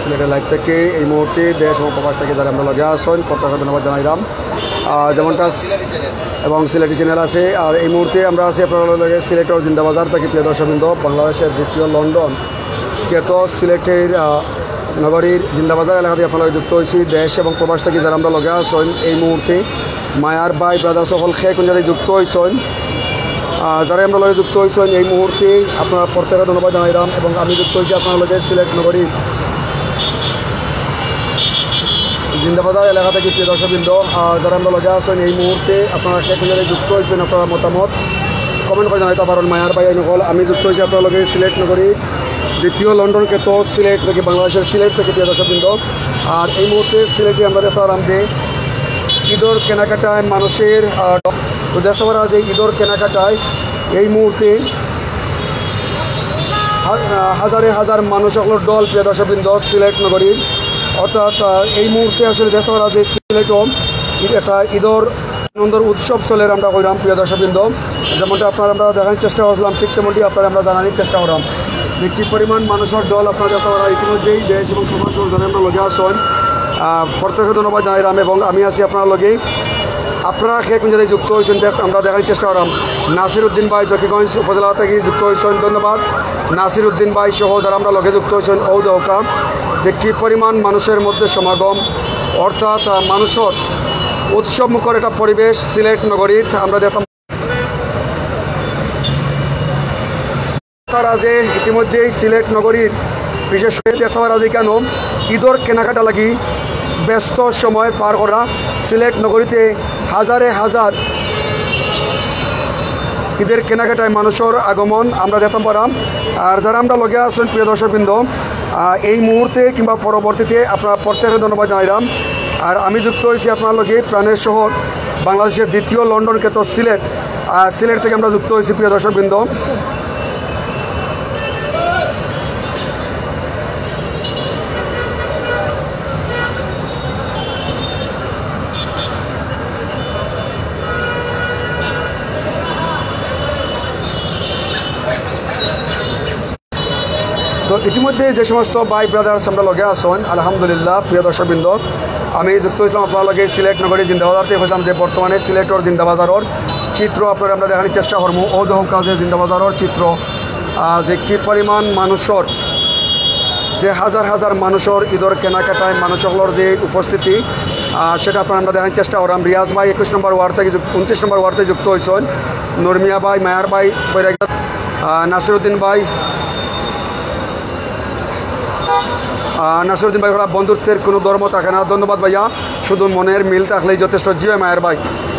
সিলেটের লাইভ থেকে এই মুহূর্তে দেশ এবং প্রবাস থেকে যারা আমরা লগে আসেন প্রত্যেক ধন্যবাদ জানাইলাম। যেমনটা এবং সিলেটি চ্যানেল আছে। আর এই মুহূর্তে আমরা আছি আপনার লগে সিলেটের জিন্দাবাজার থেকে প্রিয় দর্শকবৃন্দ, বাংলাদেশের দ্বিতীয় লন্ডন খ্যাত সিলেটের নগরীর জিন্দাবাজার এলাকা দিয়ে আপনারা যুক্ত হয়েছি। দেশ এবং প্রবাস থেকে যারা আমরা লগে আসেন এই মুহূর্তে মায়ার ভাই ব্রাদার সকল খেয়ে কোন জায়গায় যুক্ত হয়েছেন, যারা আমরা লগে যুক্ত হয়েছেন এই মুহূর্তে আপনারা প্রত্যেকে ধন্যবাদ জানাইলাম। এবং আমি যুক্ত হয়েছি আপনার লগে সিলেট নগরীর জিন্দাবাজার এলাকা থেকে প্রিয় দর্শকবৃন্দ, যারা আমরা লগে আসেন এই মুহূর্তে আপনারা খেয়ে কোন জায়গায় যুক্ত হয়েছেন আপনারা মতামত কমেন্ট করে জানাইতে পারেন। মায়ার ভাই নকল আমি যুক্ত হয়েছি আপনার লগে সিলেট নগরীর দ্বিতীয় লন্ডন খ্যাত সিলেট থেকে, বাংলাদেশের সিলেট থেকে প্রিয় দর্শকবৃন্দ। আর এই মুহূর্তে সিলেটে আমরা দেখতে পারলাম যে ঈদর কেনাকাটায় মানুষের দেখতে পারা যে ঈদর কেনাকাটায় এই মুহূর্তে হাজারে হাজার মানুষ সকলের দল প্রিয় দর্শকবৃন্দ সিলেট নগরীর, অর্থাৎ এই মুহূর্তে আসলে দেখতে পারা যে সিলেটও একটা ঈদর আনন্দর উৎসব চলে আমরা কইলাম প্রিয় দর্শকবৃন্দ। যেমনটা আপনারা আমরা দেখানোর চেষ্টা করলাম ঠিক তেমনটি আপনারা আমরা জানানোর চেষ্টা করলাম যে কী পরিমাণ মানুষের দল আপনারা দেখতে পারা ইতিমধ্যেই দেশ এবং সমাজ যারা আমরা লগে আসেন প্রত্যেকে ধন্যবাদ জানাইলাম। এবং আমি আছি আপনার লগে, আপনারা খেয়ে কোন জায়গায় যুক্ত হয়েছেন আমরা দেখার চেষ্টা করলাম। নাসির উদ্দিন ভাই জকিগঞ্জ উপজেলা থেকে যুক্ত হয়েছেন, ধন্যবাদ নাসির উদ্দিন ভাই সহ যারা আমরা লগে যুক্ত হয়েছেন। ও দৌকা যে কী পরিমাণ মানুষের মধ্যে সমাগম, অর্থাৎ মানুষের উৎসব মুখর একটা পরিবেশ সিলেট নগরীর আমরা দেখতাম। তারা যে ইতিমধ্যেই সিলেট নগরীর বিশেষ করে দেখতে পারা যায় কেন ঈদর কেনাকাটা লাগি ব্যস্ত সময় পার করা সিলেট নগরীতে হাজারে হাজার ঈদের কেনাকাটায় মানুষের আগমন আমরা দেখতে পারাম। আর যারা আমরা লগে আছেন প্রিয় দর্শকবৃন্দ এই মুহূর্তে কিংবা পরবর্তীতে আপনারা প্রত্যেকে ধন্যবাদ জানাইলাম। আর আমি যুক্ত হয়েছি আপনার লগে প্রাণের শহর বাংলাদেশের দ্বিতীয় লন্ডন খ্যাত সিলেট, সিলেট থেকে আমরা যুক্ত হয়েছি প্রিয় দর্শকবৃন্দ। তো ইতিমধ্যে যে সমস্ত ভাই ব্রাদার্স আমরা লগে আসেন আলহামদুলিল্লাহ প্রিয় দর্শকবৃন্দ, আমি যুক্ত হয়েছিলাম আপনার লগে সিলেট নগরী জিন্দাবাজার থেকে হয়েছিলাম যে বর্তমানে সিলেটর জিন্দাবাজারের চিত্র আপনারা আমরা দেখানোর চেষ্টা করবো। ও দহকা যে জিন্দাবাজারের চিত্র যে কী পরিমাণ মানুষের যে হাজার হাজার মানুষের ঈদর কেনাকাটায় মানুষগুলোর যে উপস্থিতি সেটা আপনারা আমরা দেখানোর চেষ্টা করলাম। রিয়াজ ভাই 21 নম্বর ওয়ার্ড থেকে 29 নম্বর ওয়ার্ড থেকে যুক্ত হয়েছেন, নরমিয়া ভাই, মায়ার ভাই, নাসিরউদ্দিন ভাই, নাসিরউদ্দিন ভাই বন্ধুত্বের কোনো ধর্ম থাকে না, ধন্যবাদ ভাইয়া, শুধু মনের মিল থাকলেই যথেষ্ট। জি মায়ের ভাই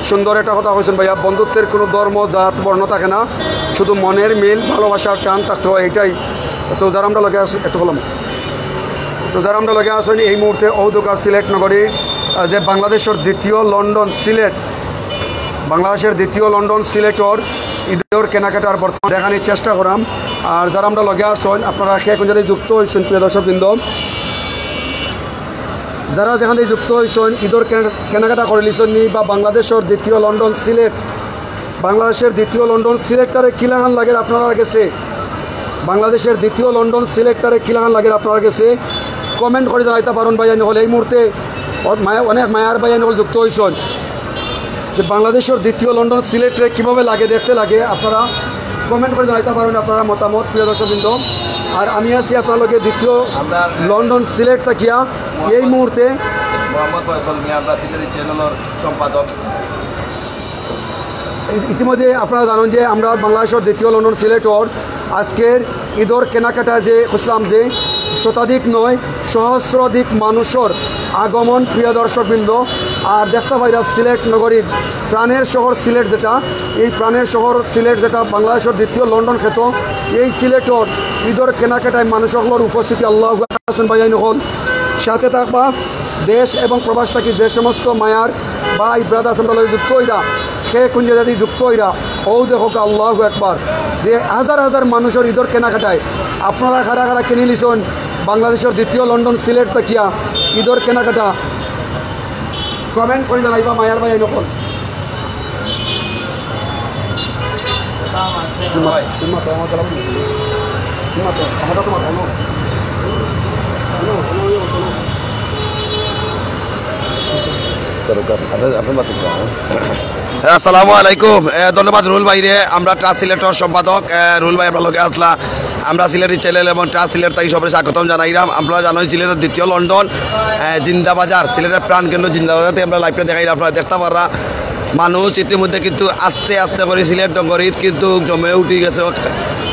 সুন্দর একটা কথা হয়েছেন ভাইয়া, বন্ধুত্বের কোনো ধর্ম জাত বর্ণ থাকে না, শুধু মনের মিল ভালোবাসার টান থাকতে হয়, এইটাই। তো যারা আমরা লগে আসি একটু বললাম, তো যারা আমরা লগে আসেন এই মুহূর্তে ঔদুকা সিলেট নগরী যে বাংলাদেশের দ্বিতীয় লন্ডন সিলেট, বাংলাদেশের দ্বিতীয় লন্ডন সিলেটর ঈদের কেনাকাটার বর্তমান দেখানোর চেষ্টা করাম। আর যারা আমরা লগে আসেন আপনারা এখন যদি যুক্ত হয়েছেন প্রিয় দর্শকবৃন্দ, যারা যেখানে যুক্ত হয়েছেন ঈদের কেনাকাটা করে লিছেন নি বা বাংলাদেশের দ্বিতীয় লন্ডন সিলেট, বাংলাদেশের দ্বিতীয় লন্ডন সিলেক্টারে কিলাহান লাগে আপনারা গেছে, বাংলাদেশের দ্বিতীয় লন্ডন সিলেক্টারে কিলাহান লাগে আপনারা গেছে কমেন্ট করে জানাইতে পারেন ভাইয়া। নহলে এই মুহূর্তে অনেক মায়ার ভাইয়া নহল যুক্ত হয়েছেন যে বাংলাদেশের দ্বিতীয় লন্ডন সিলেটে কীভাবে লাগে দেখতে লাগে আপনারা কমেন্ট করে জানাইতে পারেন আপনারা মতামত প্রিয় দর্শকবৃন্দ। আর আমি আছি আপনার লগে দ্বিতীয় লন্ডন সিলেট থাকিয়া এই মুহূর্তে সম্পাদক। ইতিমধ্যে আপনারা জানেন যে আমরা বাংলাদেশের দ্বিতীয় লন্ডন সিলেটর আজকের ঈদর কেনাকাটা যে খুঁজলাম যে শতাধিক নয় সহস্রাধিক মানুষের আগমন প্রিয় দর্শকবৃন্দ। আর দেখতে পাইরা সিলেট নগরীর প্রাণের শহর সিলেট যেটা, এই প্রাণের শহর সিলেট যেটা বাংলাদেশের দ্বিতীয় লন্ডন খ্যাত, এই সিলেটর ঈদর কেনাকাটায় মানুষগুলোর উপস্থিতি আল্লাহ হাসান ভাইয়াই নহল সাথে থাকবা দেশ এবং প্রবাস থাকি যে সমস্ত মায়ার ভাই ব্রাদার্স আমরা যুক্ত হইরা সে কোন জায়গায় যুক্ত হইরা ও দেখো আল্লাহ একবার যে হাজার হাজার মানুষের ঈদর কেনাকাটায় আপনারা খারা খারা কিনে লিছেন বাংলাদেশের দ্বিতীয় লন্ডন সিলেট থাকিয়া ঈদর কেনাকাটা কমেন্ট করে জানাইবা মায়ার ভাই নকল। আসসালামু আলাইকুম। ধন্যবাদ রুল ভাইরে। আমরা ট্রান্স সিলেটর সম্পাদক রুল ভাই আপনার লোকে আসলা। আমরা সিলেটি চ্যানেল এবং ট্রান্স সিলেট তাই সবাই স্বাগতম জানাইলাম। আপনারা জানেন সিলেটের দ্বিতীয় লন্ডন জিন্দাবাজার, সিলেটের প্রাণকেন্দ্র জিন্দাবাজারতে আমরা লাইভটা দেখাইলাম। আপনারা দেখতে পারা মানুষ ইতিমধ্যে কিন্তু আস্তে আস্তে করে সিলেট নগরীত কিন্তু জমে উঠে গেছে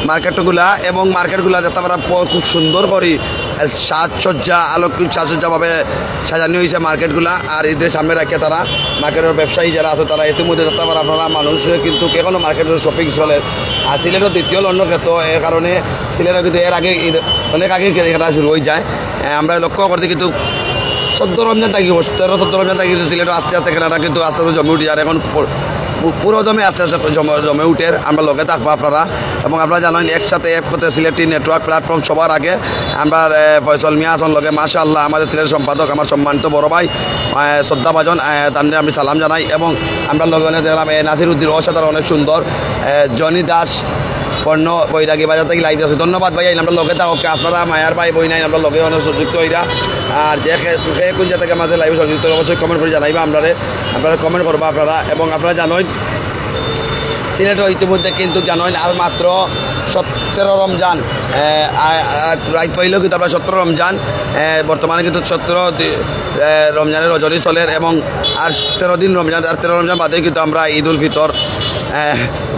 মার্কেটগুলা, এবং মার্কেটগুলা দেখতে পারা খুব সুন্দর করে সাজসজ্জা আলোকিক সাজসজ্জাভাবে সাজানো হয়েছে মার্কেটগুলা। আর এদের সামনে রাখে তারা মার্কেটের ব্যবসায়ী যারা আছে তারা ইতিমধ্যে দেখতে পারে আপনারা মানুষ কিন্তু এখনও মার্কেটের শপিং চলে। আর সিলেটের দ্বিতীয় লন্ডন ক্ষেত্র এর কারণে সিলেটে কিন্তু এর আগে অনেক আগে কেনাকাটা শুরু হয়ে যায়। আমরা লক্ষ্য করতে কিন্তু 14 রমজান থাকি 13-14 রমজান থাকি সিলেটে আস্তে আস্তে কেনাটা কিন্তু আস্তে আস্তে জমে উঠে, আর এখন পুরো দমে আস্তে আস্তে জমে উঠে। আমরা লগে থাকবো আপনারা, এবং আপনারা জানেন একসাথে এক করতে সিলেটি নেটওয়ার্ক প্ল্যাটফর্ম সবার আগে আমরা ফয়সল মিয়া আসন লগে মাশাআল্লাহ আমাদের সিলেট সম্পাদক আমার সম্মানিত বড় ভাই শ্রদ্ধাভাজন তাদের আমি সালাম জানাই। এবং আমরা লগে দেখলাম নাসির উদ্দিন অসাধারণ অনেক সুন্দর, জনি দাস পণ্য বৈরাগী বাজার থেকে লাইতে আছে। ধন্যবাদ ভাই। আমরা লগে থাকক আপনারা মায়ার ভাই বই নাই আমরা লগে অনেক সংযুক্ত হইরা। আর যে কোন জায়গা থেকে আমাদের লাইভ সংযুক্ত অবশ্যই কমেন্ট করে জানাইবা আপনারা কমেন্ট করবা আপনারা। এবং আপনারা জানেন সিলেটে ইতিমধ্যে কিন্তু জানেন আর মাত্র 17 রমজান রাইত পাইলেও কিন্তু আপনার 17 রমজান বর্তমানে কিন্তু 17 রমজানের রজনী চলের, এবং আর 13 দিন রমজান, আর 13 রমজান বাদে কিন্তু আমরা ঈদ উল ফিতর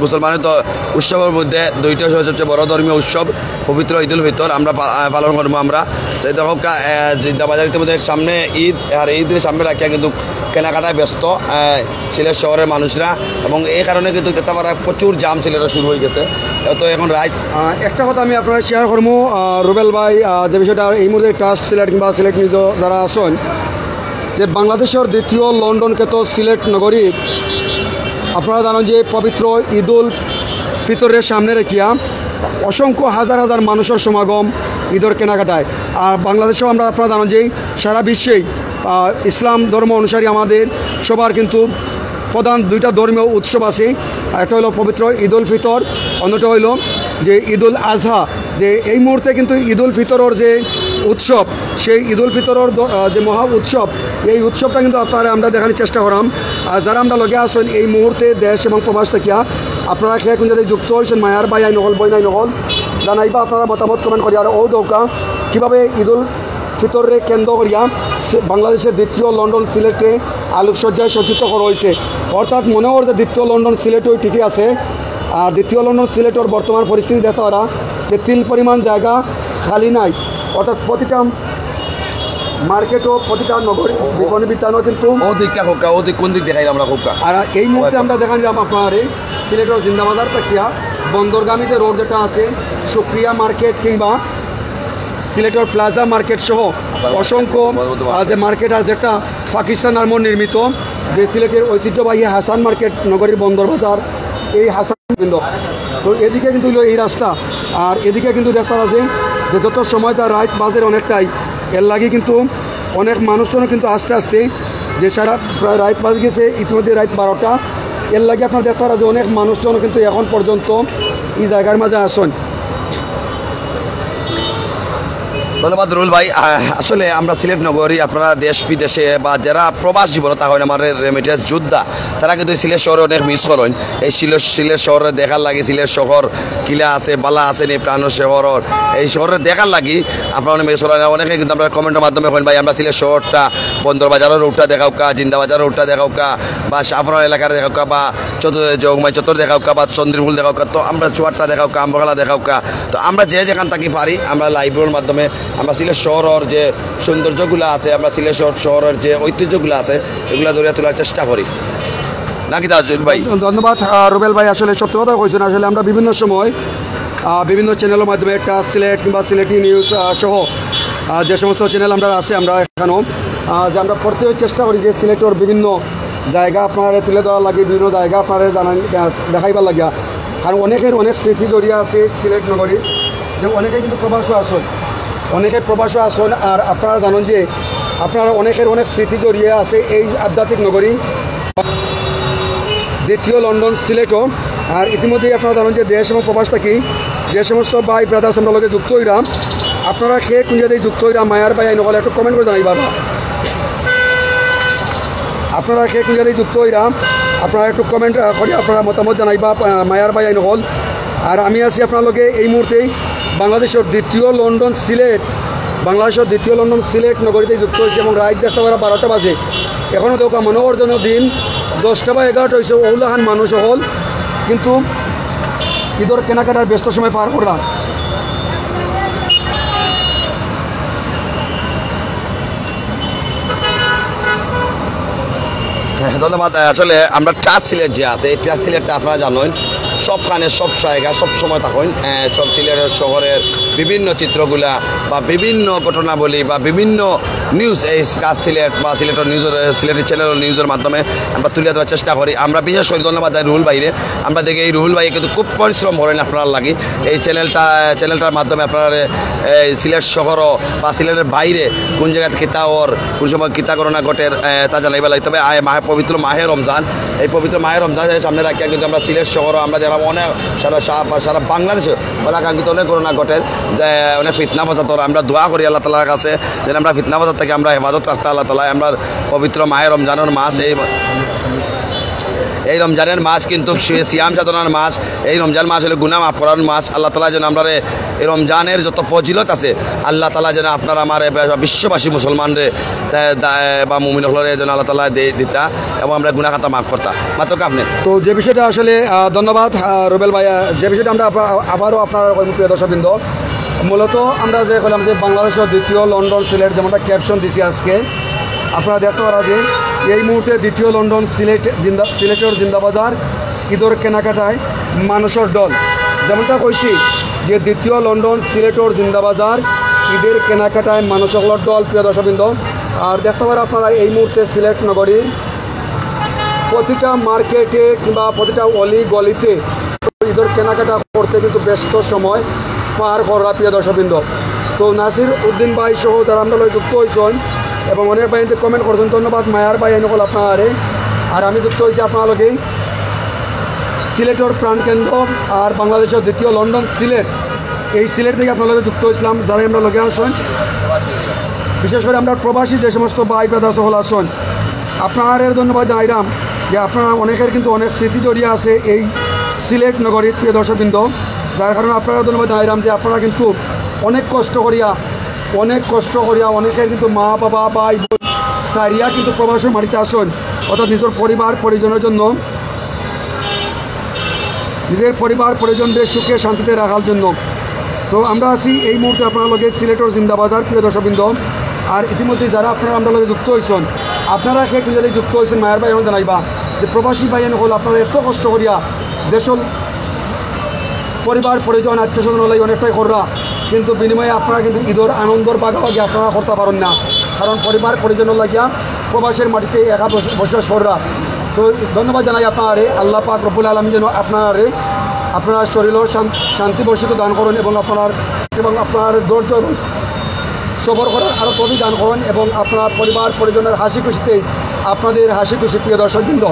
মুসলমানের তো উৎসবের মধ্যে দুইটা সবচেয়ে বড় ধর্মীয় উৎসব পবিত্র ঈদ উল ফিতর আমরা পালন করবো। আমরা তো দেখো জিন্দাবাজার ইতিমধ্যে সামনে ঈদ, আর ঈদের সামনে রাখিয়া কিন্তু কেনাকাটায় ব্যস্ত সিলেট শহরের মানুষরা, এবং এই কারণে কিন্তু দেখতে পারা প্রচুর জাম সিলেটে শুরু হয়ে গেছে। তো এখন রাইট একটা কথা আমি আপনারা শেয়ার করবো রুবেল ভাই, যে বিষয়টা এই মুহূর্তে ট্রাস্ট সিলেট কিংবা সিলেট নিউজ যারা আসেন, যে বাংলাদেশের দ্বিতীয় লন্ডন খ্যাত সিলেট নগরী আপনারা জানেন যে পবিত্র ঈদ উল ফিতরের সামনে রেখিয়া অসংখ্য হাজার হাজার মানুষের সমাগম ঈদের কেনাকাটায়। আর বাংলাদেশেও আমরা আপনারা জানেন যে সারা বিশ্বেই ইসলাম ধর্ম অনুসারী আমাদের সবার কিন্তু প্রধান দুইটা ধর্মীয় উৎসব আছে। একটা হলো পবিত্র ঈদ উল ফিতর, অন্যটা হইল যে ঈদ উল আজহা। যে এই মুহূর্তে কিন্তু ঈদ উল ফিতরের যে উৎসব, সেই ঈদ উল ফিতরের যে মহা উৎসব, এই উৎসবটা কিন্তু আপনারা আমরা দেখানোর চেষ্টা করাম। আর যারা আমরা লগে আসেন এই মুহূর্তে দেশ এবং প্রবাস থেকে আপনারা খেয়ে কোন জায়গায় যুক্ত হয়েছেন মায়ার বাই আই নহল বই নাই নহল জানাইবা আপনারা মতামত কমেন্ট করি। আর ও দৌকা কীভাবে ঈদ উল ফিতরে কেন্দ্র করিয়া বাংলাদেশের দ্বিতীয় লন্ডন সিলেটে আলোকসজ্জায় সজ্জিত করা হয়েছে। অর্থাৎ মনে হয় যে দ্বিতীয় লন্ডন সিলেটও ঠিকই আছে। আর দ্বিতীয় লন্ডন সিলেটের বর্তমান পরিস্থিতি দেখা ওরা যে তিল পরিমাণ জায়গা খালি নাই, অর্থাৎ প্রতিটা মার্কেটও প্রতিটা নগরী বিপণী বিতানও কিন্তু কোন দিক দেখাই আমরা খুব। আর এই মুহূর্তে আমরা দেখান যাব আপনার সিলেটের জিন্দাবাজার পাকিয়া বন্দরগামী যে রোড যেটা আছে সুপ্রিয়া মার্কেট কিংবা সিলেটের প্লাজা মার্কেট সহ অসংখ্য যে মার্কেট আর যেটা পাকিস্তান আমল নির্মিত যে সিলেটের ঐতিহ্যবাহী হাসান মার্কেট নগরীর বন্দর বাজার, এই হাসান বিন্দু তো এদিকে কিন্তু এই রাস্তা। আর এদিকে কিন্তু দেখতে আছে যে যত সময় তার রাত বাজের অনেকটাই, এর লাগে কিন্তু অনেক মানুষজনও কিন্তু আস্তে আস্তে যে সারা প্রায় রাত বাজে গেছে ইতিমধ্যে রাত 12টা, এর লাগে আপনার দেখতে পারা যে অনেক মানুষজনও কিন্তু এখন পর্যন্ত এই জায়গার মাঝে আসেন। ধন্যবাদ রুল ভাই। আসলে আমরা সিলেট নগরী আপনারা দেশ বিদেশে বা যারা প্রবাস জীবনতা হয় আমাদের রেমিটেন্স যোদ্ধা তারা কিন্তু সিলেট শহরে অনেক মিস করেন। এই সিলেট শহরে দেখার লাগে সিলেট শহর কিলা আছে বালা আছে নি প্রাণ শহরের এই শহরে দেখার লাগি আপনারা অনেক মিস করেন। অনেকে কিন্তু আমরা কমেন্টের মাধ্যমে করেন ভাই আমরা সিলেট শহরটা বন্দর বাজারের রুটটা দেখাও কা, জিন্দাবাজারের রুটটা দেখাও কা, বা শাহপুরা এলাকার দেখাও কা, বা যোগমাই চত্বর দেখাও কা, বা চন্দ্রপুল দেখাও কা, তো আমরা চুয়াট্টা দেখাও কা, আম্বগালা দেখাও কা। তো আমরা যেখান থাকি পারি আমরা লাইভের মাধ্যমে আমরা সিলেট শহরের যে সৌন্দর্যগুলো আছে, আমরা সিলেট শহরের যে ঐতিহ্যগুলো আছে এগুলো ধরে তোলার চেষ্টা করি নাকি তাজুল ভাই? ধন্যবাদ রুবেল ভাই। আসলে সত্য কথা কইছেন। আসলে আমরা বিভিন্ন সময় বিভিন্ন চ্যানেলের মাধ্যমে একটা সিলেট কিংবা সিলেটি নিউজ সহ যে সমস্ত চ্যানেল আমরা আছে আমরা এখানেও যে আমরা পড়তে চেষ্টা করি যে সিলেটের বিভিন্ন জায়গা আপনার তুলে ধরা লাগে, বিভিন্ন জায়গা আপনার দেখাইবার লাগিয়া। কারণ অনেকের অনেক স্মৃতি জড়িয়ে আছে সিলেট নগরী, যে অনেকে কিন্তু প্রবাসও আসেন, অনেকে প্রবাসও আসেন। আর আপনারা জানেন যে আপনার অনেকের অনেক স্মৃতি জড়িয়ে আছে এই আধ্যাত্মিক নগরী দ্বিতীয় লন্ডন সিলেটও। আর ইতিমধ্যেই আপনারা জানেন যে দেশ এবং প্রবাস থাকি যে সমস্ত ভাই ব্রাদার্স আমরা লগে যুক্ত হইলাম, আপনারা খেয়ে কোন জায়গায় যুক্ত হইলাম মায়ার ভাই নকলে একটু কমেন্ট করে জানাইবা। আপনারা কে কুঞ্জারি যুক্ত হইলাম আপনারা একটু কমেন্ট করে আপনারা মতামত জানাইবা মায়ার ভাই আইন হল। আর আমি আছি আপনালোকে এই মুহূর্তেই বাংলাদেশের দ্বিতীয় লন্ডন সিলেট বাংলাদেশের দ্বিতীয় লন্ডন সিলেট নগরীতে যুক্ত হয়েছে এবং রাত দেখতে পারা 12টা বাজে এখনও দেখা মনোবর্জনের দিন 10টা বা 11টা হয়েছে ওগুলাহান মানুষ হল কিন্তু ঈদের কেনাকাটার ব্যস্ত সময় পার করলাম। ধন্যবাদ। আসলে আমরা ট্রাস্ট সিলেট যে আছে এই ট্রাস্ট সিলেটটা আপনারা জানেন সবখানে সব জায়গা সব সময় থাকেন সব সিলেটের শহরের বিভিন্ন চিত্রগুলা বা বিভিন্ন ঘটনাবলী বা বিভিন্ন নিউজ এই ট্রাস্ট সিলেট বা সিলেটের নিউজের সিলেটের চ্যানেলের নিউজের মাধ্যমে আমরা তুলে ধরার চেষ্টা করি। আমরা বিশেষ করে ধন্যবাদ দেয় রুহুল ভাইরে। আমরা দেখি এই রুহুল ভাই কিন্তু খুব পরিশ্রম করেন আপনার লাগি এই চ্যানেলটার মাধ্যমে আপনার এই সিলেট শহর বা সিলেটের বাইরে কোন জায়গায় কিতা ওর কোন সময় কিতা করোনা ঘটের তা জানাইবা লাগে। তবে পবিত্র মাহে রমজান এই পবিত্র মাহে রমজানের সামনে রাখিয়া কিন্তু আমরা সিলেট শহর আমরা যারা অনেক সারা বাংলাদেশে অনাকাঙ্ক্ষিত অনেক ঘটনা ঘটের যে অনেক ফিতনা ফসাদর আমরা দোয়া করি আল্লাহ তালার কাছে যেন আমরা ফিতনা ফসাদ থেকে আমরা হেফাজত রাখতে আল্লাহ তালা। আমরা পবিত্র মাহে রমজানের মাস এই রমজানের মাস কিন্তু সিয়াম সাধনার মাস। এই রমজান মাস হলে গুনাহ মাফ করার মাস। আল্লাহ তালা যেন আমরা এই রমজানের যত ফজিলত আছে আল্লাহ তালা যেন আপনার আমার বিশ্ববাসী মুসলমানরে বা মুমিন হলরে যেন আল্লাহ তালা দিতা এবং আমরা গুনাহ খাতা মাফ করতা মাত্র আপনি। তো যে বিষয়টা আসলে ধন্যবাদ রুবেল ভাইয়া যে বিষয়টা আমরা আবারও আপনার প্রিয় দর্শকবৃন্দ মূলত আমরা যে বললাম যে বাংলাদেশের দ্বিতীয় লন্ডন সিলেট যেমনটা ক্যাপশন দিছি আজকে আপনারা দেখতে পারা যে এই মুহূর্তে দ্বিতীয় লন্ডন সিলেটের জিন্দাবাজার ঈদের কেনাকাটায় মানুষের দল যেমনটা কইছি যে দ্বিতীয় লন্ডন সিলেটের জিন্দাবাজার ঈদের কেনাকাটায় মানুষের দল প্রিয় দর্শকবৃন্দ। আর দেখতে পারেন আপনারা এই মুহূর্তে সিলেট নগরীর প্রতিটা মার্কেটে কিংবা প্রতিটা অলি গলিতে ঈদের কেনাকাটা করতে কিন্তু ব্যস্ত সময় পার করা প্রিয় দর্শকবৃন্দ। তো নাসির উদ্দিন ভাই সহ তারা আমরা যুক্ত হয়েছেন এবং অনেক ভাই কমেন্ট করছেন ধন্যবাদ মায়ার ভাই এনেকল আপনার। আর আমি যুক্ত হয়েছি আপনাদেরকে সিলেটের প্রাণকেন্দ্র আর বাংলাদেশের দ্বিতীয় লন্ডন সিলেট এই সিলেট থেকে আপনাদের যুক্ত হয়েছিলাম যারা আমরা লগে আসেন বিশেষ করে আমরা প্রবাসী যে সমস্ত ভাই ব্রাদার সকল আসেন আপনাদের ধন্যবাদ জানাইলাম যে আপনারা অনেকের কিন্তু অনেক স্মৃতি জড়িয়ে আছে এই সিলেট নগরীর প্রিয় দর্শকবৃন্দ যার কারণে আপনারা ধন্যবাদ জানাইলাম যে আপনারা কিন্তু অনেক কষ্ট করিয়া অনেকের কিন্তু মা বাবা ভাই বোন সারিয়া কিন্তু প্রবাসের মাটিতে আসেন অর্থাৎ নিজের পরিবার পরিজনের জন্য নিজের পরিবার পরিজনদের সুখে শান্তিতে রাখার জন্য। তো আমরা আছি এই মুহূর্তে আপনার লগে সিলেটের জিন্দাবাজার প্রিয় দর্শকবৃন্দ। আর ইতিমধ্যে যারা আপনারা আমরা লগে যুক্ত হয়েছেন আপনারা কে যদি যুক্ত হয়েছেন মায়ের ভাই এখন জানাইবা যে প্রবাসী ভাই হল আপনারা এত কষ্ট করিয়া দেশের পরিবার পরিজন আত্মীয় স্বজন হলে অনেকটাই কররা কিন্তু বিনিময়ে আপনারা কিন্তু ঈদের আনন্দর বাগাবাগি আপনারা করতে পারেন না কারণ পরিবার পরিজনের লাগিয়া প্রবাসের মাটিতে একা বসে সররা। তো ধন্যবাদ জানাই আপনারে আল্লাহ পাক রব্বুল আলামিন যেন আপনার শরীরের শান্তি বর্ষিত দান করুন এবং আপনার ধৈর্য সবর করার আরও তবে দান করুন এবং আপনার পরিবার পরিজনের হাসি খুশিতেই আপনাদের হাসি খুশি প্রিয় দর্শকবৃন্দ।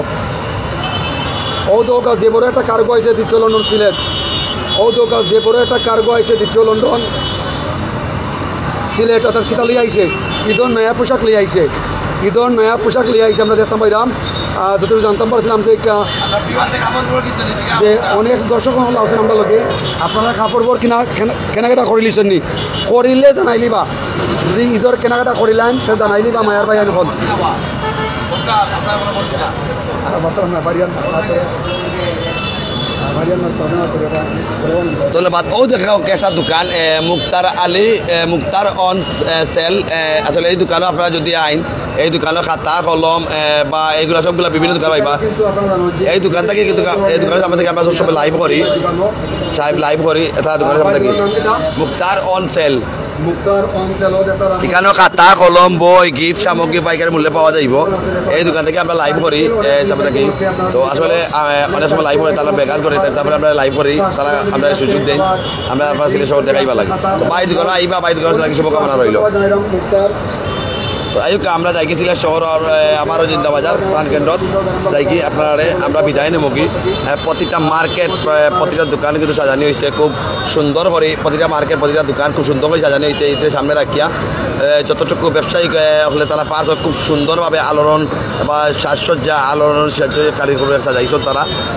ঔদৌকা যে বড় একটা কার্গো আছে দ্বিতীয় লন্ডন সিলেট ঔদৌকা যে বড় একটা কার্গো আছে দ্বিতীয় লন্ডন সিলেট অর্থাৎ খিতা লিয়ে আইছে ঈদের নয়া পোশাক লিয়ে আইছে আমরা দেখতাম পাইলাম যতটুকু জানতাম পারছিলাম যে অনেক দর্শক মহল আছেন আমরা লোকে আপনারা কাপড় কেনাকাটা করে লিছেন নি করিলে জানাইলি বা যদি ঈদের কেনাকাটা করিলেন সে জানাইলি বা মায়ার ভাই এখন ধন্যবাদ। ও দেখা একটা দোকান মুক্তার অন সেল আসলে এই দোকানও আপনারা যদি আইন এই দোকানের খাতা কলম বা এইগুলো সবগুলো বিভিন্ন দোকান পাইবা এই দোকান থেকে এই দোকানের সামনে থেকে আমরা সব লাইভ করি এটা দোকানের সামনে থেকে মুক্তার অন সেল এখানেও খাতা কলম বই গিফট সামগ্রী পাইকারি মূল্যে পাওয়া যাইব এই দোকান থেকে আমরা লাইভ করি সামনে থাকি। তো আসলে অনেক সময় লাইভ করি তারা বেকার করে তারপরে আমরা লাইভ করি তারা আমরা সুযোগ দেই আমরা আপনার সিলেট শহর দেখাইবা লাগে। তো বাইর দোকানে আইবা বাইর দোকানে লাগে শুভকামনা রইল। তো আমরা যাই সিলেট শহর আমারও জিন্দাবাজার প্রাণকেন্দ্রত যাই আপনারা আমরা বিদায় নেব কি প্রতিটা মার্কেট প্রতিটা দোকান কিন্তু সাজানি হয়েছে খুব সুন্দর করে প্রতিটা মার্কেট প্রতিটা দোকান খুব সুন্দর করে সাজানি হয়েছে ঈদের সামনে রাখিয়া যতটুকু ব্যবসায়িক হলে তারা পার হয় খুব সুন্দরভাবে আলোড়ন বা সাজসজ্জা আলোড়ন কারিগর সাজাইছেন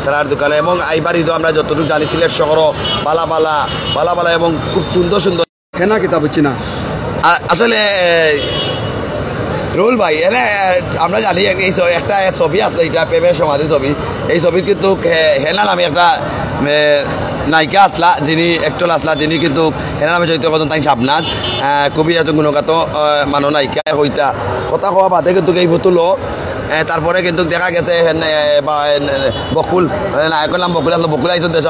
তারার দোকানে। এবং আইবার ঈদও আমরা যতটুকু জানি সিলেট শহর বালা এবং খুব সুন্দর সুন্দর কেনা কিতাব হচ্ছে না আসলে রুল ভাই এনে আমরা জানি এই একটা ছবি আছে, এটা প্রেমের সমাধি ছবি। এই ছবি কিন্তু হেনা নামে একটা নায়িকা আসলা, যিনি অ্যাক্টর আসলা, যিনি কিন্তু হেনা নামে চরিত্র করতেন তাই শাবনাজ, খুবই এত গুণগত মানুষ নায়িকা হইতা কথা হওয়া বাদে কিন্তু এই ফুতুলো তারপরে কিন্তু দেখা গেছে বকুল নায়কের নাম বকুল আসলো, বকুল আইসন দেশ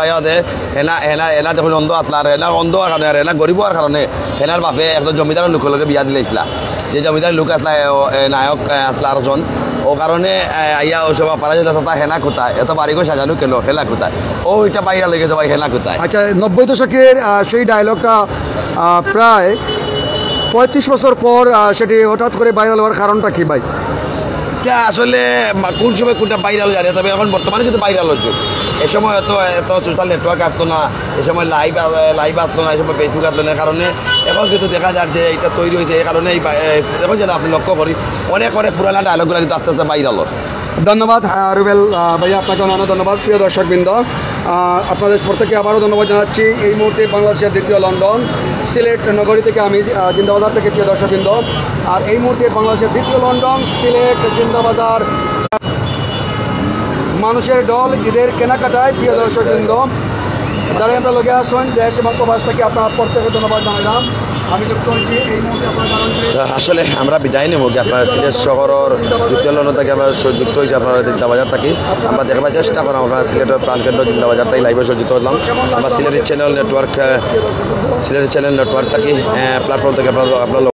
হেনা যখন অন্ধ আসলা আর হেনার অন্ধ হওয়ার কারণে আর হেনা গরিব হওয়ার কারণে হেনার বাপে একজন জমিদারের লোকের লোকে বিয়া দিলেছিলা, যে জমিদার লোক আসলা নায়ক আসলা আরেকজন, ও কারণে আইয়া ওসব পারা যেতে তা হেনা কোথায় এত বাড়ি করে সাজানো কেন হেনা কোথায় ও ওইটা বাইরা লেগেছে ভাই হেনা কোথায়। আচ্ছা 90 দশকের সেই ডায়লগটা প্রায় 35 বছর পর সেটি হঠাৎ করে ভাইরাল হওয়ার কারণটা কি ভাই? আসলে কোন সময় কোনটা ভাইরাল জানি, তবে এখন বর্তমানে কিন্তু ভাইরাল হচ্ছে। এ সময় এত সোশ্যাল নেটওয়ার্ক আসতো না, এ সময় লাইভ আসতো না, এ সময় ফেসবুক আসতো না, কারণে এখন কিন্তু দেখা যায় যে এটা তৈরি হয়েছে। এই কারণে এখন যেন আপনি লক্ষ্য করি অনেক পুরানা ডায়লগগুলো কিন্তু আস্তে আস্তে ভাইরাল হয়। ধন্যবাদ রুবেল ভাইয়া, আপনাকে অনেক ধন্যবাদ। প্রিয় দর্শকবৃন্দ, আপনাদের প্রত্যেকে আবারও ধন্যবাদ জানাচ্ছি। এই মুহূর্তে বাংলাদেশের দ্বিতীয় লন্ডন সিলেট নগরী থেকে আমি জিন্দাবাজার থেকে, প্রিয় দর্শকবৃন্দ। আর এই মুহূর্তে বাংলাদেশের দ্বিতীয় লন্ডন সিলেট জিন্দাবাজার মানুষের দল ঈদের কেনাকাটায়, প্রিয় দর্শকবৃন্দ যারা আমরা লগে আসুন দেশ এবং প্রবাস থেকে আপনার প্রত্যেকে ধন্যবাদ জানালাম। আমি যুক্ত হয়েছি এই মুহূর্তে আপনার আসলে আমরা বিদায় নেব কি আপনার সিলেট শহরের দ্বিতীয় লন্ডন থেকে আমরা যুক্ত হয়েছি আপনারা জিন্দাবাজার থাকি। আমরা দেখাবার চেষ্টা করলাম আপনারা সিলেটের প্রাণকেন্দ্র জিন্দাবাজার থেকে লাইভে সজ্জিত হলাম। আমরা সিলেটের চ্যানেল নেটওয়ার্ক থাকি প্ল্যাটফর্ম থেকে আপনারা